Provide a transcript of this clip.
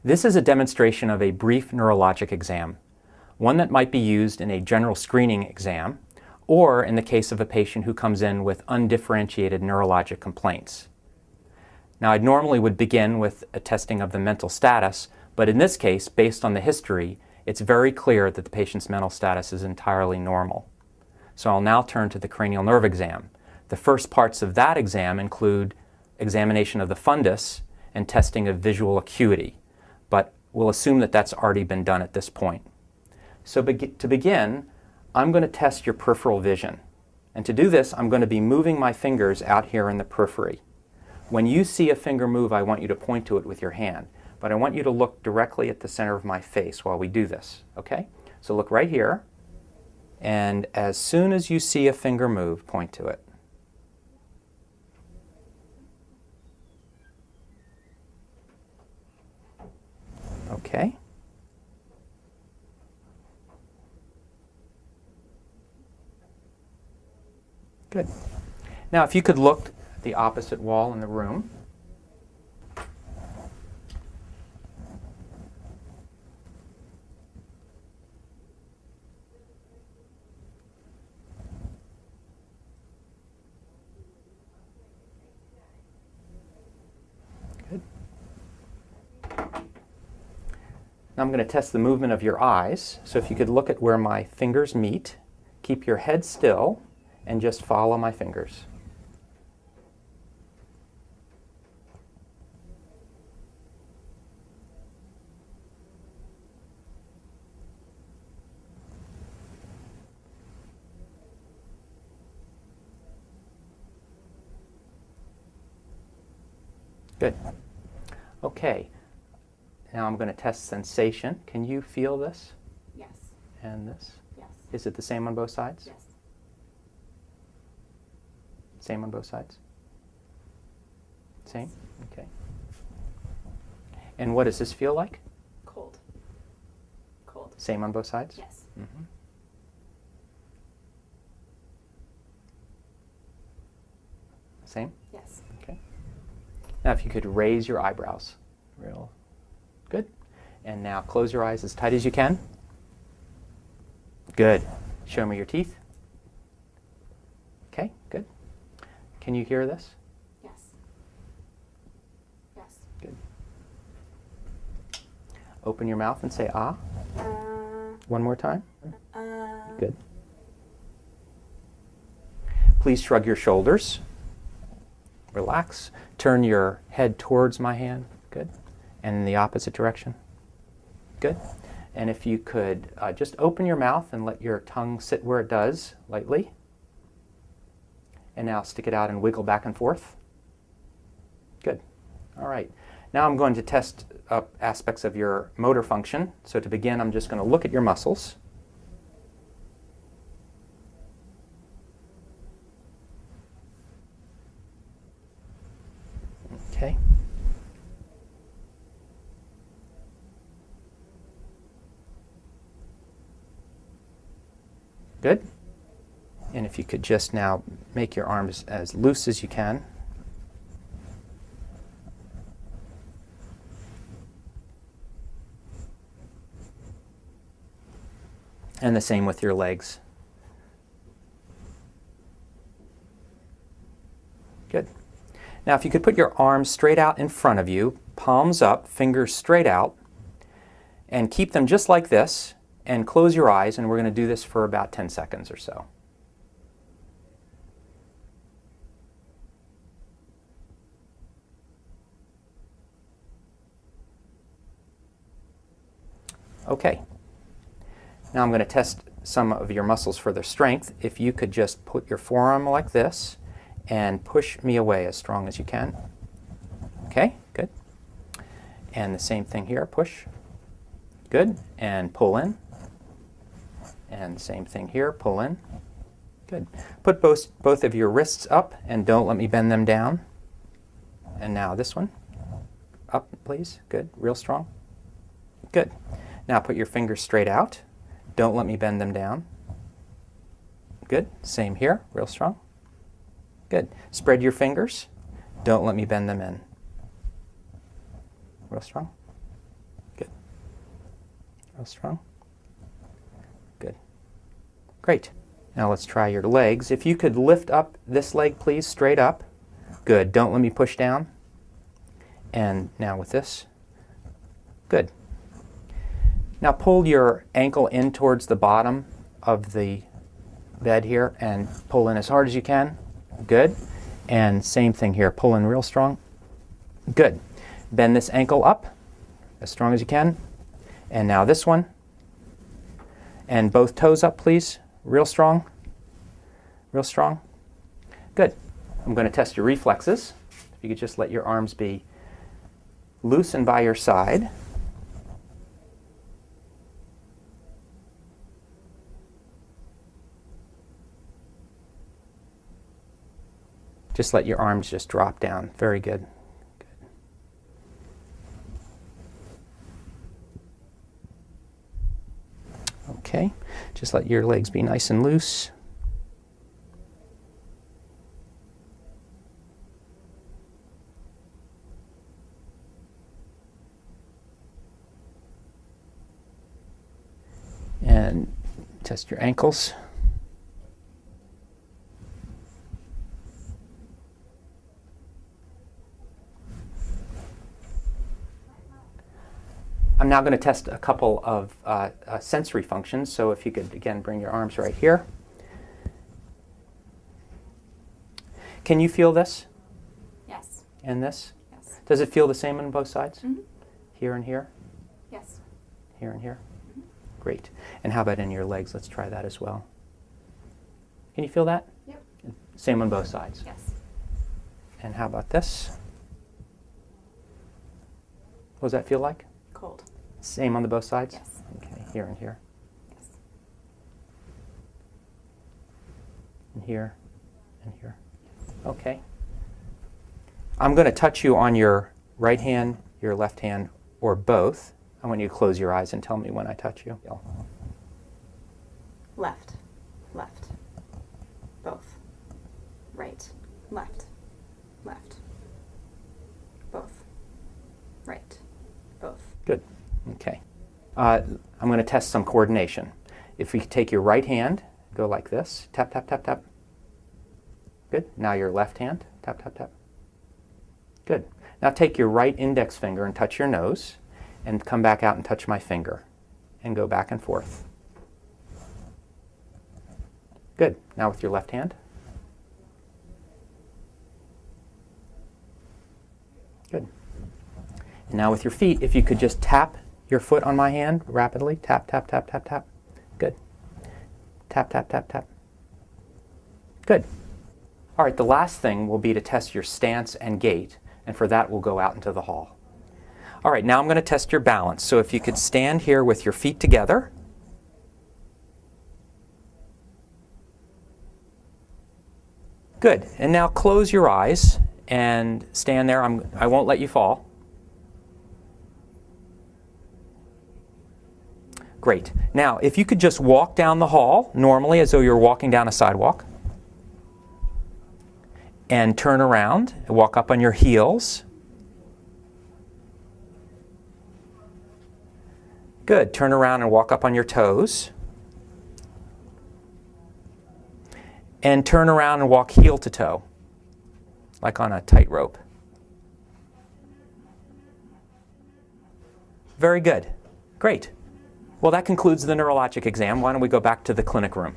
This is a demonstration of a brief neurologic exam, one that might be used in a general screening exam or in the case of a patient who comes in with undifferentiated neurologic complaints. Now, I normally would begin with a testing of the mental status, but in this case, based on the history, it's very clear that the patient's mental status is entirely normal. So I'll now turn to the cranial nerve exam. The first parts of that exam include examination of the fundus and testing of visual acuity, but we'll assume that that's already been done at this point. So to begin, I'm going to test your peripheral vision. And to do this, I'm going to be moving my fingers out here in the periphery. When you see a finger move, I want you to point to it with your hand, but I want you to look directly at the center of my face while we do this, okay? So look right here, and as soon as you see a finger move, point to it. Okay. Good. Now, if you could look at the opposite wall in the room. Good. Now I'm going to test the movement of your eyes. So if you could look at where my fingers meet, keep your head still, and just follow my fingers. Good. Okay. Now I'm going to test sensation. Can you feel this? Yes. And this? Yes. Is it the same on both sides? Yes. Same on both sides? Same? Okay. And what does this feel like? Cold. Cold. Same on both sides? Yes. Mm-hmm. Same? Yes. Okay. Now if you could raise your eyebrows. Real good. And now close your eyes as tight as you can. Good. Show me your teeth. Okay, good. Can you hear this? Yes. Yes. Good. Open your mouth and say ah. One more time. Good. Please shrug your shoulders. Relax. Turn your head towards my hand. Good. And in the opposite direction. Good. And if you could just open your mouth and let your tongue sit where it does, lightly. And now stick it out and wiggle back and forth. Good. All right. Now I'm going to test aspects of your motor function. So to begin, I'm just going to look at your muscles. Okay. Good. And if you could just now make your arms as loose as you can. And the same with your legs. Good. Now if you could put your arms straight out in front of you, palms up, fingers straight out, and keep them just like this, and close your eyes, and we're going to do this for about 10 seconds or so. Okay. Now I'm going to test some of your muscles for their strength. If you could just put your forearm like this and push me away as strong as you can. Okay, good. And the same thing here, push. Good. And pull in. And same thing here, pull in. Good. Put both of your wrists up and don't let me bend them down. And now this one. Up, please. Good. Real strong. Good. Now put your fingers straight out. Don't let me bend them down. Good. Same here. Real strong. Good. Spread your fingers. Don't let me bend them in. Real strong. Real strong. Good. Great. Now let's try your legs. If you could lift up this leg, please, straight up. Good. Don't let me push down. And now with this. Good. Now pull your ankle in towards the bottom of the bed here and pull in as hard as you can. Good. And same thing here. Pull in real strong. Good. Bend this ankle up as strong as you can. And now this one. And both toes up, please. Real strong. Real strong. Good. I'm going to test your reflexes. If you could just let your arms be loose and by your side. Just let your arms just drop down. Very good. Good. Okay. Just let your legs be nice and loose. And test your ankles. I'm now going to test a couple of sensory functions, so if you could, again, bring your arms right here. Can you feel this? Yes. And this? Yes. Does it feel the same on both sides? Mm-hmm. Here and here? Yes. Here and here? Mm-hmm. Great. And how about in your legs? Let's try that as well. Can you feel that? Yep. Same on both sides? Yes. And how about this? What does that feel like? Cold. Same on the both sides? Yes. Okay, here and here. Yes. And here and here. Okay. I'm going to touch you on your right hand, your left hand, or both. I want you to close your eyes and tell me when I touch you. Left. Left. Both. Right. Left. Left. Both. Right. Both. Good. Okay. I'm going to test some coordination. If we take your right hand, go like this. Tap, tap, tap, tap. Good. Now your left hand. Tap, tap, tap. Good. Now take your right index finger and touch your nose, and come back out and touch my finger, and go back and forth. Good. Now with your left hand. Good. And now with your feet, if you could just tap your foot on my hand rapidly. Tap, tap, tap, tap, tap. Good. Tap, tap, tap, tap. Good. All right, the last thing will be to test your stance and gait, and for that we'll go out into the hall. All right, now I'm going to test your balance. So if you could stand here with your feet together. Good. And now close your eyes and stand there. I won't let you fall. Great. Now, if you could just walk down the hall normally as though you're walking down a sidewalk. And turn around and walk up on your heels. Good. Turn around and walk up on your toes. And turn around and walk heel to toe, like on a tightrope. Very good. Great. Well, that concludes the neurologic exam. Why don't we go back to the clinic room?